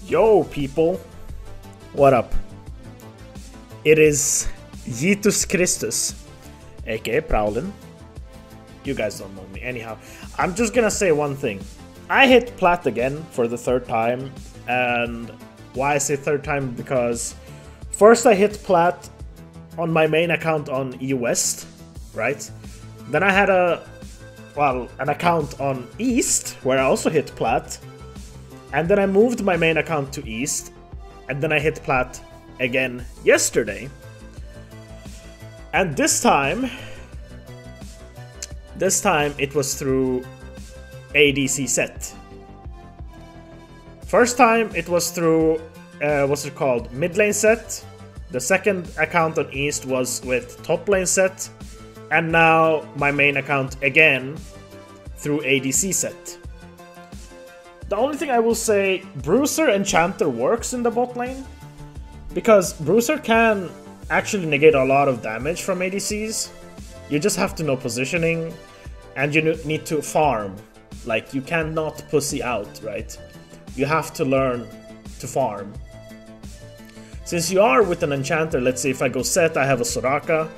Yo, people. What up? It is Jesus Christus, aka Prowlin. You guys don't know me. Anyhow, I'm just gonna say one thing. I hit plat again for the third time, and why I say third time, because first I hit plat on my main account on EU West, right? Then I had an account on East, where I also hit plat. And then I moved my main account to East, and then I hit plat again yesterday. And this time it was through ADC Sett. First time it was through, what's it called, mid lane Sett. The second account on East was with top lane Sett. And now my main account again through ADC Sett. The only thing I will say, Bruiser Enchanter works in the bot lane, because Bruiser can actually negate a lot of damage from ADCs. You just have to know positioning, and you need to farm. Like, you cannot pussy out, right? You have to learn to farm. Since you are with an Enchanter, let's say if I go Sett, I have a Soraka.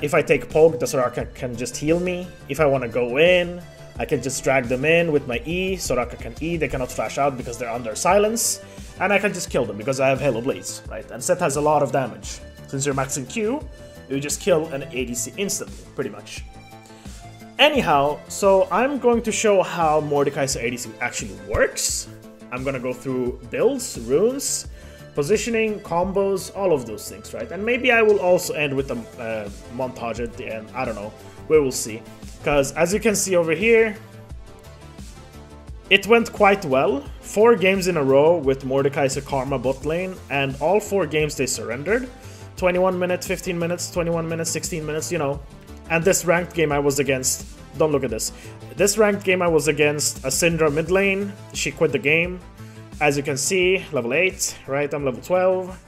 If I take poke, the Soraka can just heal me. If I want to go in, I can just drag them in with my E. Soraka can E, they cannot flash out because they're under silence. And I can just kill them because I have Halo Blaze, right? And Sett has a lot of damage. Since you're maxing Q, you just kill an ADC instantly, pretty much. Anyhow, so I'm going to show how Mordekaiser ADC actually works. I'm gonna go through builds, runes, positioning, combos, all of those things, right? And maybe I will also end with a montage at the end, I don't know, we will see. Because as you can see over here, it went quite well. 4 games in a row with Mordekaiser Karma bot lane, and all 4 games they surrendered. 21 minutes, 15 minutes, 21 minutes, 16 minutes, you know. And this ranked game I was against, don't look at this. This ranked game I was against a Syndra mid lane. She quit the game. As you can see, level 8, right? I'm level 12.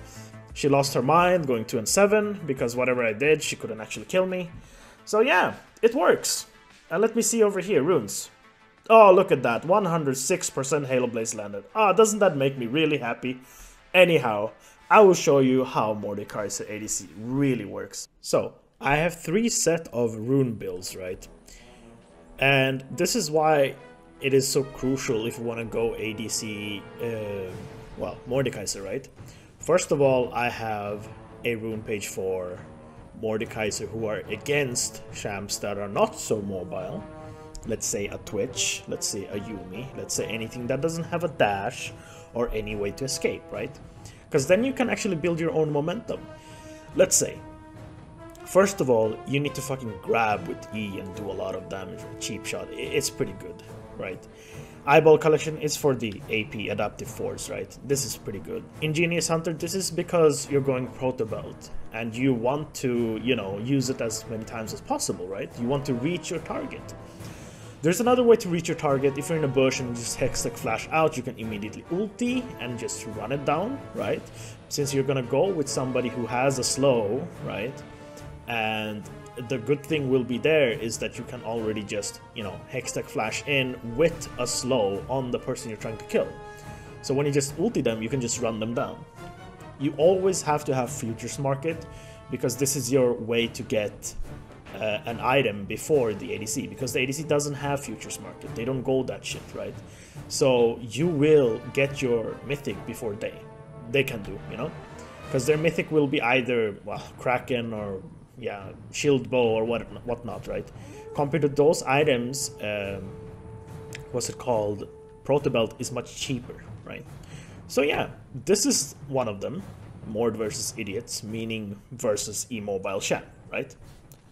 She lost her mind, going 2 and 7, because whatever I did, she couldn't actually kill me. So yeah, it works. And let me see over here, runes. Oh, look at that, 106% Halo Blaze landed. Ah, doesn't that make me really happy? Anyhow, I will show you how Mordekaiser ADC really works. So, I have 3 set of rune builds, right? And this is why it is so crucial if you want to go ADC, well, Mordekaiser, right? First of all, I have a rune page for Mordekaiser who are against champs that are not so mobile. Let's say a Twitch, let's say a Yumi, let's say anything that doesn't have a dash or any way to escape, right? Because then you can actually build your own momentum. Let's say, first of all, you need to fucking grab with E and do a lot of damage with cheap shot. It's pretty good, right? Eyeball collection is for the AP adaptive force, right? This is pretty good. Ingenious Hunter, this is because you're going proto belt and you want to, you know, use it as many times as possible, right? You want to reach your target. There's another way to reach your target. If you're in a bush and just Hextech flash out, you can immediately ulti and just run it down, right? Since you're gonna go with somebody who has a slow, right? And the good thing will be there is that you can already just, you know, Hextech flash in with a slow on the person you're trying to kill. So when you just ulti them, you can just run them down. You always have to have Futures Market, because this is your way to get an item before the ADC, because the ADC doesn't have Futures Market. They don't gold that shit, right? So you will get your mythic before they can do, you know? Because their mythic will be either, well, Kraken or yeah, shield bow or whatnot, right? Compared to those items, what's it called? Proto belt is much cheaper, right? So yeah, this is one of them. Mord versus idiots, meaning versus immobile champ, right?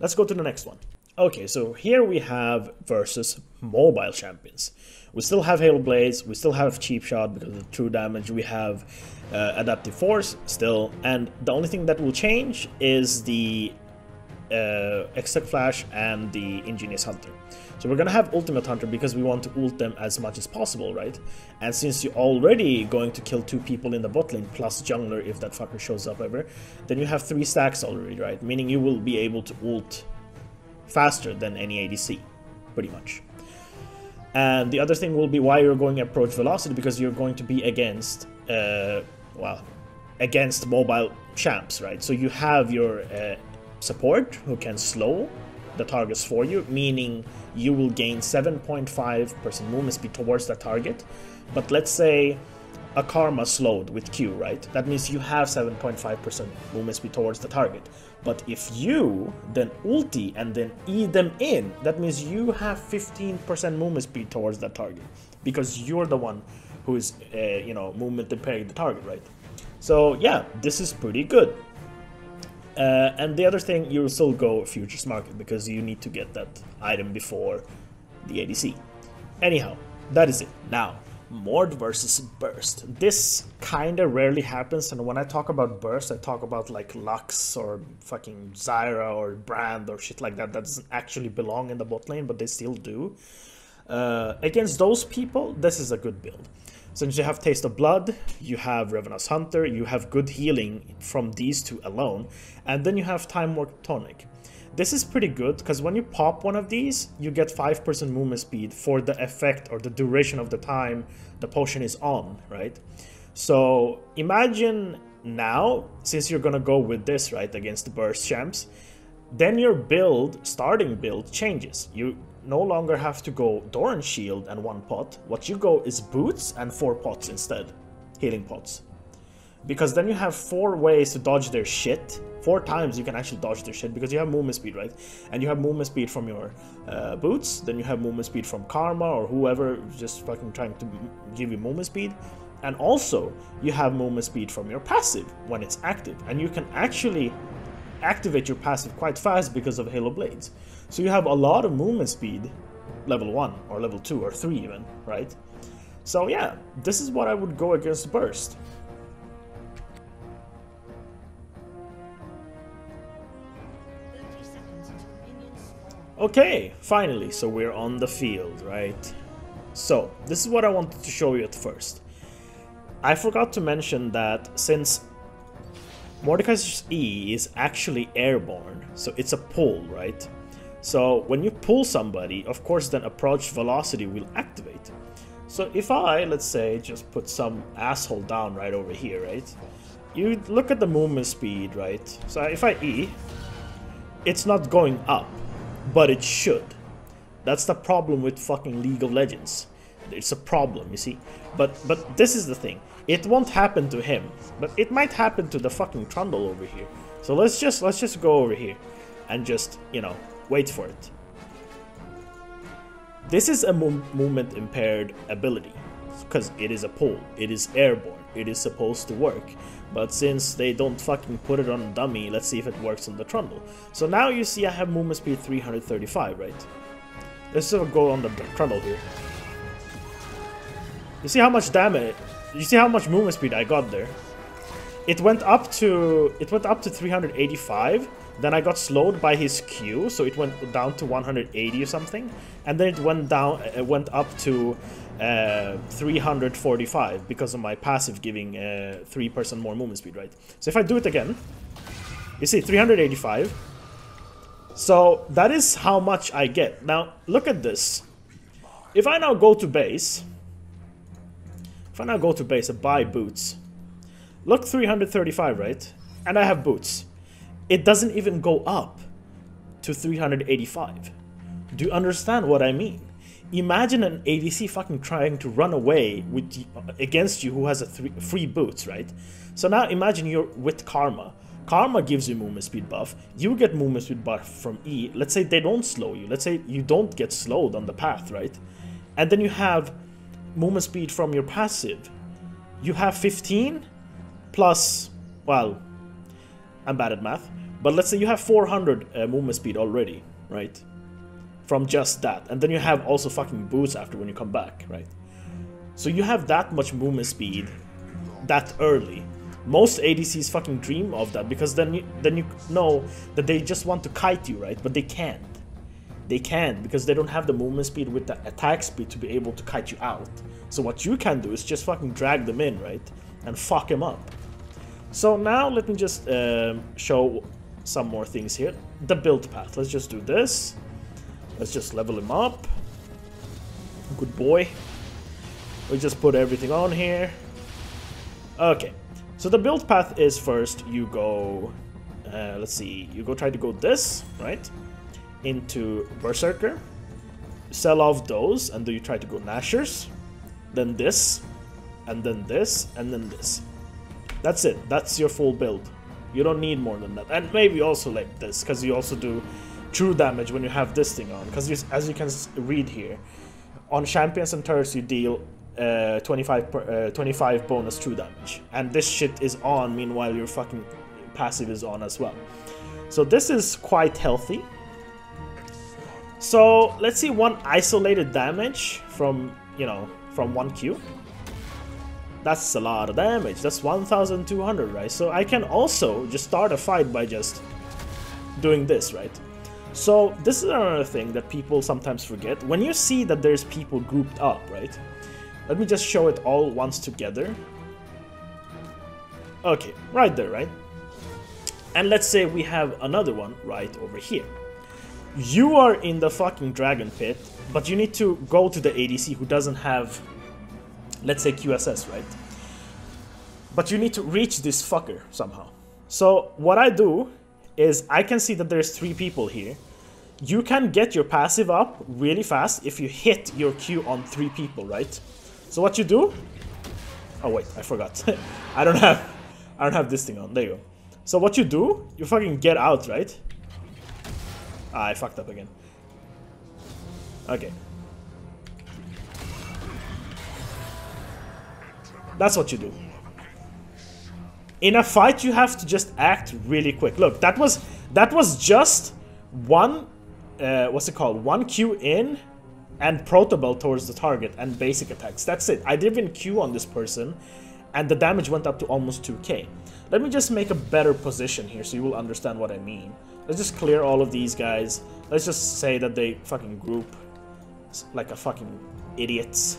Let's go to the next one. Okay, so here we have versus mobile champions. We still have Halo Blaze, we still have cheap shot because of the true damage, we have adaptive force still, and the only thing that will change is the Hextech Flash and the Ingenious Hunter. So we're gonna have Ultimate Hunter because we want to ult them as much as possible, right? And since you're already going to kill 2 people in the bot lane plus jungler if that fucker shows up ever, then you have 3 stacks already, right? Meaning you will be able to ult faster than any ADC, pretty much. And the other thing will be why you're going approach velocity, because you're going to be against, well, against mobile champs, right? So you have your support who can slow the targets for you, meaning you will gain 7.5% movement speed towards that target. But let's say a Karma slowed with Q, right? That means you have 7.5% movement speed towards the target. But if you then ulti and then E them in, that means you have 15% movement speed towards that target, because you're the one who is, you know, movement impairing the target, right? So yeah, this is pretty good. And the other thing, you will still go futures market because you need to get that item before the ADC. Anyhow, that is it. Now, Mord versus Burst. This kinda rarely happens, and when I talk about Burst, I talk about like Lux or fucking Zyra or Brand or shit like that. That doesn't actually belong in the bot lane, but they still do. Against those people, this is a good build. Since you have Taste of Blood, you have Revenant's Hunter, you have good healing from these two alone, and then you have Time Warp Tonic. This is pretty good, because when you pop one of these, you get 5% movement speed for the effect or the duration of the time the potion is on, right? So imagine now, since you're gonna go with this, right, against the Burst champs, then your build, starting build, changes. You no longer have to go Doran Shield and 1 pot. What you go is Boots and 4 pots instead. Healing pots. Because then you have 4 ways to dodge their shit. 4 times you can actually dodge their shit, because you have movement speed, right? And you have movement speed from your Boots, then you have movement speed from Karma or whoever just fucking trying to give you movement speed. And also, you have movement speed from your passive when it's active. And you can actually activate your passive quite fast because of Halo Blades. So you have a lot of movement speed, level 1 or level 2 or 3 even, right? So yeah, this is what I would go against Burst. Okay, finally, so we're on the field, right? So, this is what I wanted to show you at first. I forgot to mention that since Mordekaiser's E is actually airborne, so it's a pull, right? So when you pull somebody, of course then approach velocity will activate. So if I, let's say, just put some asshole down right over here, right? You look at the movement speed, right? So if I E, it's not going up, but it should. That's the problem with fucking League of Legends. It's a problem, you see. But this is the thing. It won't happen to him, but it might happen to the fucking Trundle over here. So let's just go over here and just, you know, wait for it. This is a movement impaired ability because it is a pull. It is airborne. It is supposed to work. But since they don't fucking put it on a dummy, let's see if it works on the Trundle. So now you see I have movement speed 335, right? Let's sort of go on the Trundle here. You see how much damage? You see how much movement speed I got there? It went up to 385. Then I got slowed by his Q, so it went down to 180 or something, and then it went up to 345 because of my passive giving 3% more movement speed, right? So if I do it again, you see 385. So that is how much I get. Now look at this. If I now go to base, and buy boots, look, 335, right? And I have boots. It doesn't even go up to 385. Do you understand what I mean? Imagine an ADC fucking trying to run away with against you who has a free boots, right? So now imagine you're with Karma. Karma gives you movement speed buff. You get movement speed buff from E. Let's say they don't slow you. Let's say you don't get slowed on the path, right? And then you have movement speed from your passive. You have 15 plus, well, I'm bad at math, but let's say you have 400 movement speed already, right? From just that. And then you have also fucking boots after when you come back, right? So you have that much movement speed that early. Most ADCs fucking dream of that, because then you know that they just want to kite you, right? But they can't. They can't, because they don't have the movement speed with the attack speed to be able to kite you out. So what you can do is just fucking drag them in, right? And fuck them up. So now let me just show some more things here. The build path. Let's just do this. Let's just level him up. Good boy. We just put everything on here. Okay. So the build path is first you go... let's see. You go try to go this, right? Into Berserker. Sell off those, and then you try to go Nashers. Then this. And then this. And then this. That's it. That's your full build. You don't need more than that. And maybe also like this, because you also do true damage when you have this thing on. Because as you can read here, on champions and turrets you deal 25 bonus true damage. And this shit is on, meanwhile your fucking passive is on as well. So this is quite healthy. So let's see one isolated damage from, you know, from 1Q. That's a lot of damage. That's 1,200, right? So I can also just start a fight by just doing this, right? So this is another thing that people sometimes forget. When you see that there's people grouped up, right? Let me just show it all once together. Okay, right there, right? And let's say we have another one right over here. You are in the fucking dragon pit, but you need to go to the ADC who doesn't have, let's say, QSS, right? But you need to reach this fucker somehow. So what I do is I can see that there's 3 people here. You can get your passive up really fast if you hit your Q on 3 people, right? So what you do... Oh wait, I forgot. I don't have this thing on. There you go. So what you do, you fucking get out, right? Ah, I fucked up again. Okay. That's what you do. In a fight, you have to just act really quick. Look, that was just one, what's it called? 1 Q in and protobell towards the target and basic attacks. That's it. I didn't even Q on this person and the damage went up to almost 2k. Let me just make a better position here so you will understand what I mean. Let's just clear all of these guys. Let's just say that they fucking group like a fucking idiots.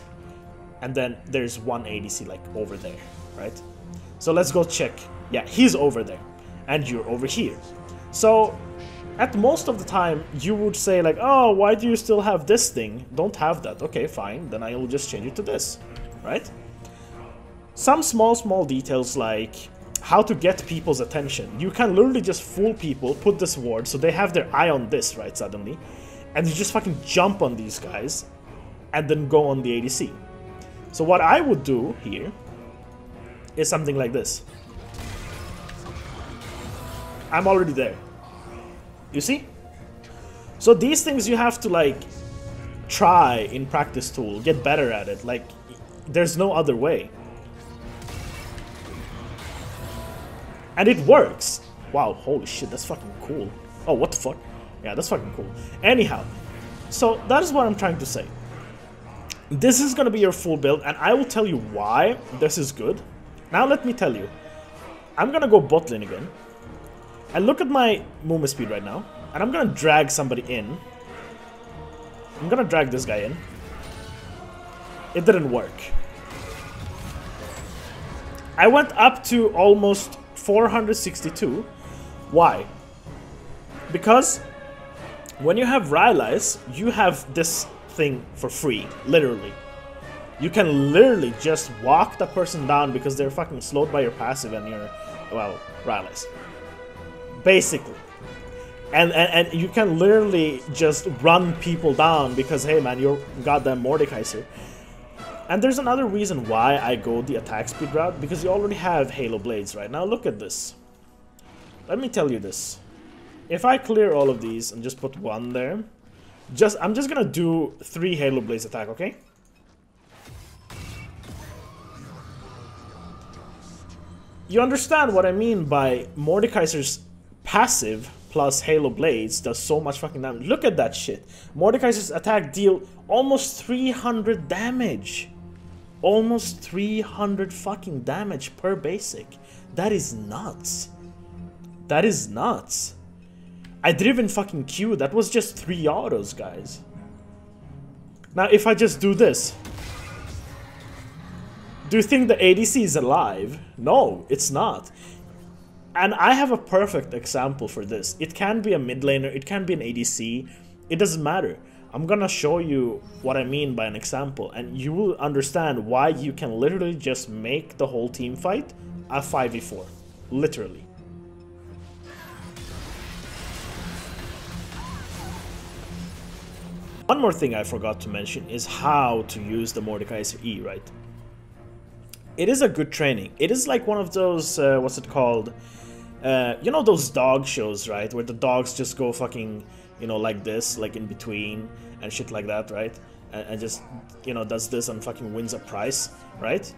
And then there's one ADC like over there, right? So let's go check. Yeah, he's over there. And you're over here. So at most of the time you would say like, oh, why do you still have this thing? Don't have that. Okay, fine. Then I will just change it to this, right? Some small details like how to get people's attention. You can literally just fool people, put this ward so they have their eye on this, right, suddenly. And you just fucking jump on these guys and then go on the ADC. So what I would do here is something like this. I'm already there. You see? So these things you have to like try in practice tool, get better at it. Like there's no other way. And it works. Wow, holy shit, that's fucking cool. Oh, what the fuck? Yeah, that's fucking cool. Anyhow, so that is what I'm trying to say. This is gonna be your full build, and I will tell you why this is good. Now let me tell you. I'm gonna go bot lane again. And look at my movement speed right now. And I'm gonna drag somebody in. I'm gonna drag this guy in. It didn't work. I went up to almost 462. Why? Because when you have Rylai's, you have this thing for free, literally. You can literally just walk that person down because they're fucking slowed by your passive and your, well, Rylai's. Basically. And you can literally just run people down because, hey man, you're goddamn Mordekaiser. And there's another reason why I go the attack speed route, because you already have Halo Blades right now. Look at this. Let me tell you this. If I clear all of these and just put one there, I'm just gonna do 3 Halo Blades attack, okay? You understand what I mean by Mordekaiser's passive plus Halo Blades does so much fucking damage. Look at that shit. Mordekaiser's attack deal almost 300 damage. Almost 300 fucking damage per basic. That is nuts. That is nuts. I didn't even fucking Q. That was just 3 autos, guys. Now, if I just do this, do you think the ADC is alive? No, it's not. And I have a perfect example for this. It can be a mid laner, it can be an ADC, it doesn't matter. I'm gonna show you what I mean by an example, and you will understand why you can literally just make the whole team fight a 5v4. Literally. One more thing I forgot to mention is how to use the Mordekaiser E, right? It is a good training. It is like one of those, what's it called? You know those dog shows, right? Where the dogs just go fucking, you know, like this, like in between and shit like that, right? And just, you know, does this and fucking wins a prize, right?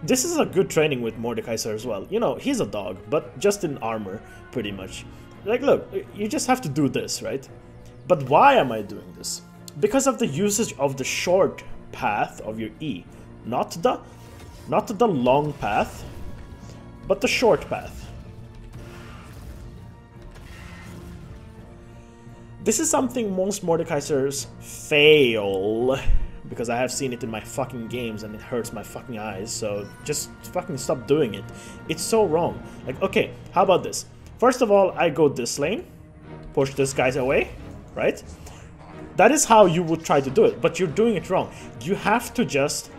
This is a good training with Mordekaiser as well. You know, he's a dog, but just in armor, pretty much. Like, look, you just have to do this, right? But why am I doing this? Because of the usage of the short path of your E. Not the long path, but the short path. This is something most Mordekaisers fail, because I have seen it in my fucking games and it hurts my fucking eyes, so just fucking stop doing it. It's so wrong. Like, okay, how about this? First of all, I go this lane, push this guy away, right? That is how you would try to do it, but you're doing it wrong. You have to just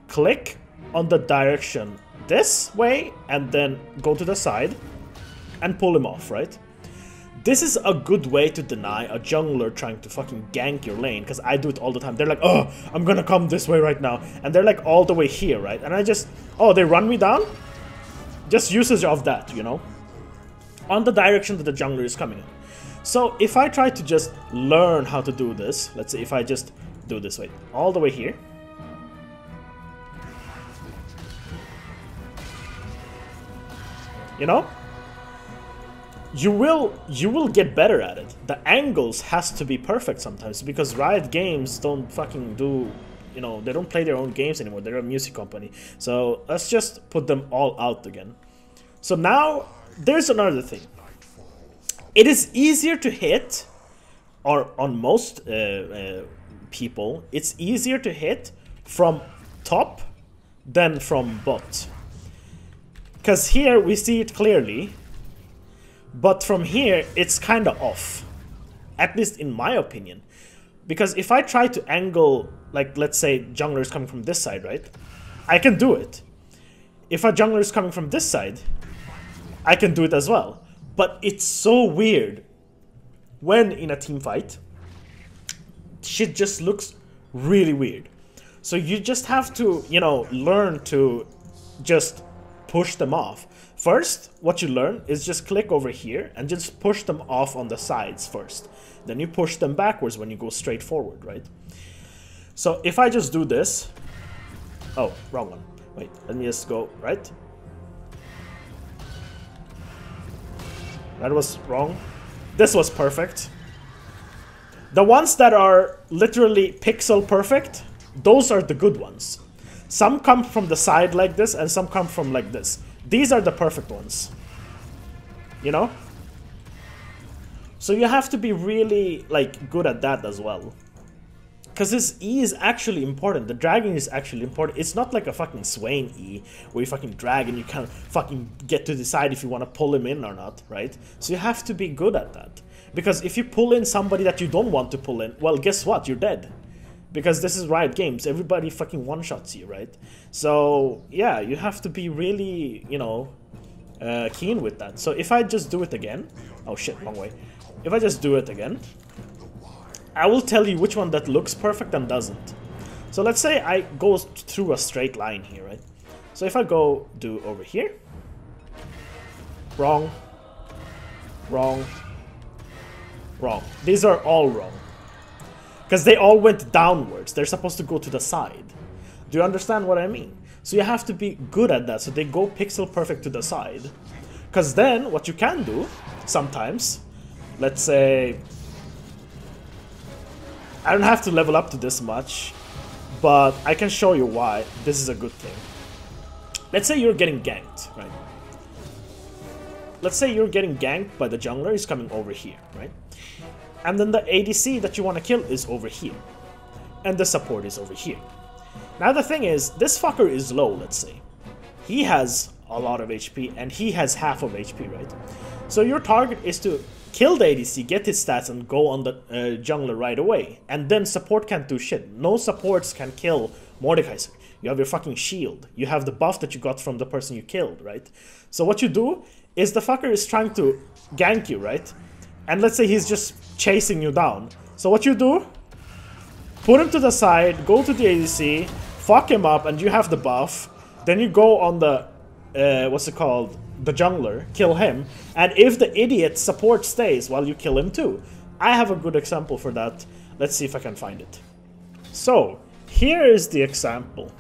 click on the direction this way and then go to the side and pull him off, right? This is a good way to deny a jungler trying to fucking gank your lane, because I do it all the time. They're like, oh, I'm gonna come this way right now. And they're like all the way here, right? And I just, oh, they run me down? Just usage of that, you know? On the direction that the jungler is coming in. So if I try to just learn how to do this, let's say if I just do this way, all the way here. You know? You will get better at it. The angles has to be perfect sometimes, because Riot Games don't fucking do, you know, they don't play their own games anymore. They're a music company. So let's just put them all out again. So now there's another thing. It is easier to hit, or on most people, it's easier to hit from top than from bot. Because here we see it clearly, but from here it's kind of off. At least in my opinion. Because if I try to angle, like let's say jungler is coming from this side, right? I can do it. If a jungler is coming from this side, I can do it as well. But it's so weird when in a team fight, shit just looks really weird. So you just have to, you know, learn to just push them off. First, what you learn is just click over here and just push them off on the sides first. Then you push them backwards when you go straight forward, right? So if I just do this, oh, wrong one. Wait, let me just go right. That was wrong. This was perfect. The ones that are literally pixel perfect, those are the good ones. Some come from the side like this and some come from like this. These are the perfect ones. You know? So you have to be really like good at that as well. Because this E is actually important. The dragging is actually important. It's not like a fucking Swain E, where you fucking drag and you can't fucking get to decide if you want to pull him in or not, right? So you have to be good at that. Because if you pull in somebody that you don't want to pull in, well, guess what? You're dead. Because this is Riot Games. Everybody fucking one-shots you, right? So, yeah, you have to be really, you know, keen with that. So if I just do it again... Oh shit, wrong way. If I just do it again... I will tell you which one that looks perfect and doesn't. So let's say I go through a straight line here, right? So if I go do over here, wrong, wrong, wrong. These are all wrong. Because they all went downwards. They're supposed to go to the side. Do you understand what I mean? So you have to be good at that. So they go pixel perfect to the side. Because then what you can do sometimes, let's say... I don't have to level up to this much, but I can show you why this is a good thing. Let's say you're getting ganked, right? Let's say you're getting ganked by the jungler, he's coming over here, right? And then the ADC that you want to kill is over here. And the support is over here. Now the thing is, this fucker is low, let's say. He has a lot of HP and he has half of HP, right? So your target is to kill the ADC, get his stats, and go on the jungler right away. And then support can't do shit. No supports can kill Mordekaiser. You have your fucking shield. You have the buff that you got from the person you killed, right? So what you do is the fucker is trying to gank you, right? And let's say he's just chasing you down. So what you do, put him to the side, go to the ADC, fuck him up, and you have the buff. Then you go on the, what's it called? The jungler, kill him. And if the idiot support stays, well, you kill him too. I have a good example for that. Let's see if I can find it. So, here is the example.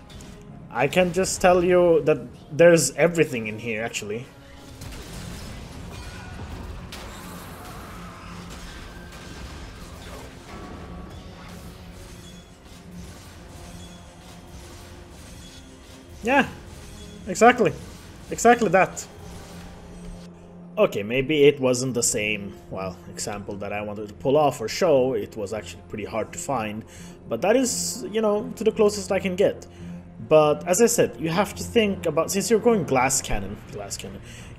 I can just tell you that there's everything in here, actually. Yeah, exactly. Exactly that. Okay, maybe it wasn't the same, well, example that I wanted to pull off or show. It was actually pretty hard to find. But that is, you know, to the closest I can get. But as I said, you have to think about, since you're going glass cannon,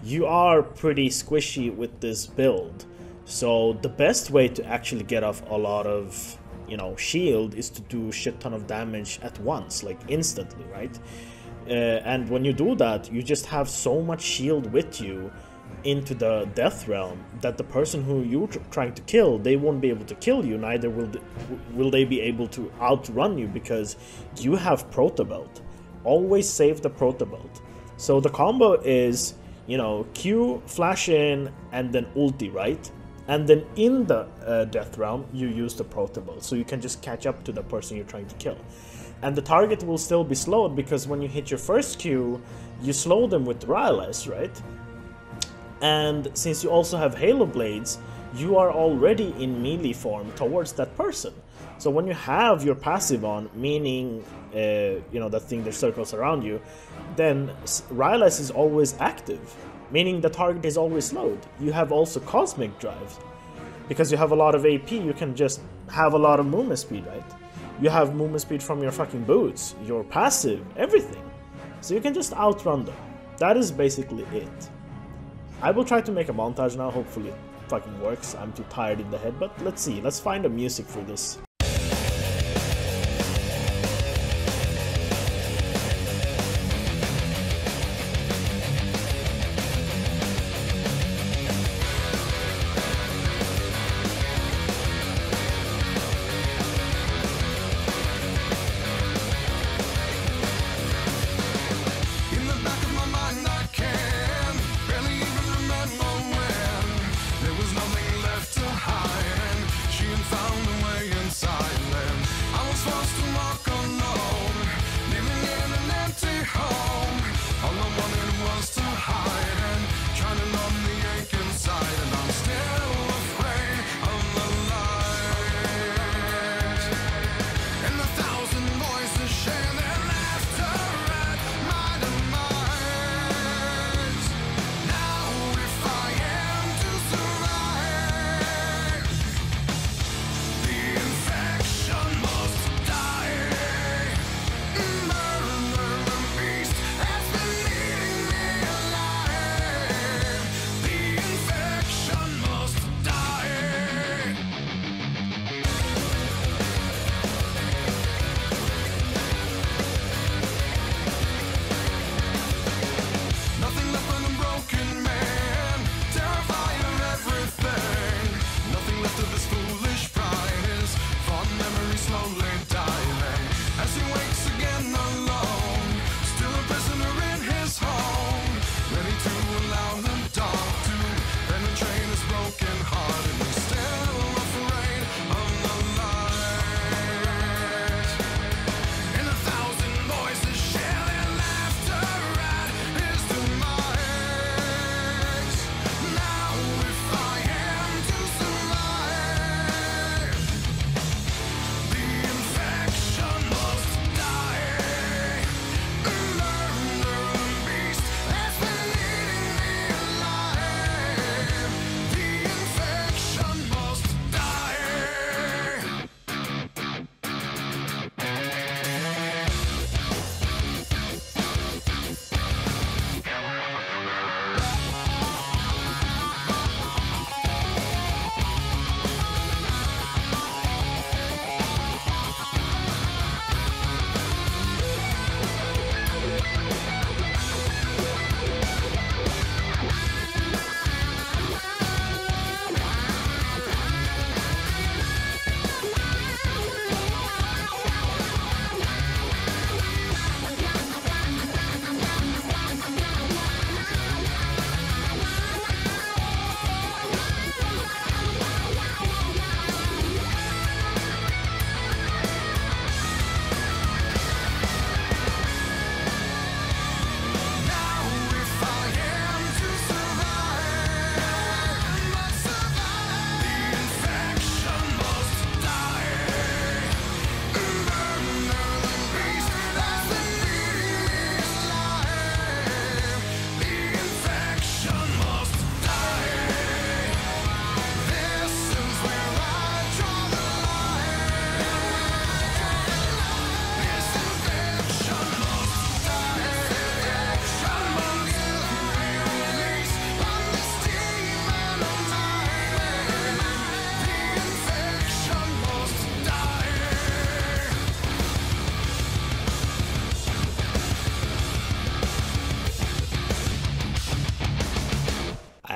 you are pretty squishy with this build. So the best way to actually get off a lot of, you know, shield is to do a shit ton of damage at once, like instantly, right? And when you do that, you just have so much shield with you into the death realm that the person who you're trying to kill, they won't be able to kill you, neither will they be able to outrun you, because you have Proto Belt. Always save the Proto Belt. So the combo is, you know, Q, flash in, and then ulti, right? And then in the death realm, you use the Proto Belt, so you can just catch up to the person you're trying to kill. And the target will still be slowed, because when you hit your first Q, you slow them with Rylai's, right? And since you also have Halo Blades, you are already in melee form towards that person. So when you have your passive on, meaning, you know, that thing that circles around you, then Rylai's is always active, meaning the target is always slowed. You have also Cosmic Drive. Because you have a lot of AP, you can just have a lot of movement speed, right? You have movement speed from your fucking boots, your passive, everything. So you can just outrun them. That is basically it. I will try to make a montage now, hopefully it fucking works. I'm too tired in the head, but let's see. Let's find a music for this.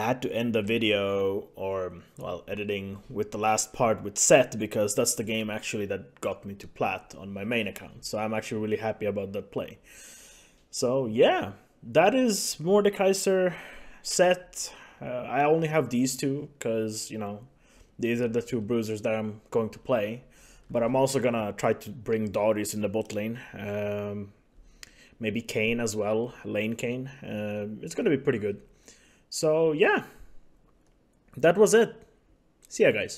had to end the video, or, well, editing with the last part with Sett, because that's the game actually that got me to plat on my main account. So I'm actually really happy about that play. So yeah, that is Mordekaiser, Sett. I only have these two because, you know, these are the two bruisers that I'm going to play. But I'm also gonna try to bring Darius in the bot lane. Maybe Kane as well, lane Kane. It's gonna be pretty good. So yeah, that was it. See ya, guys.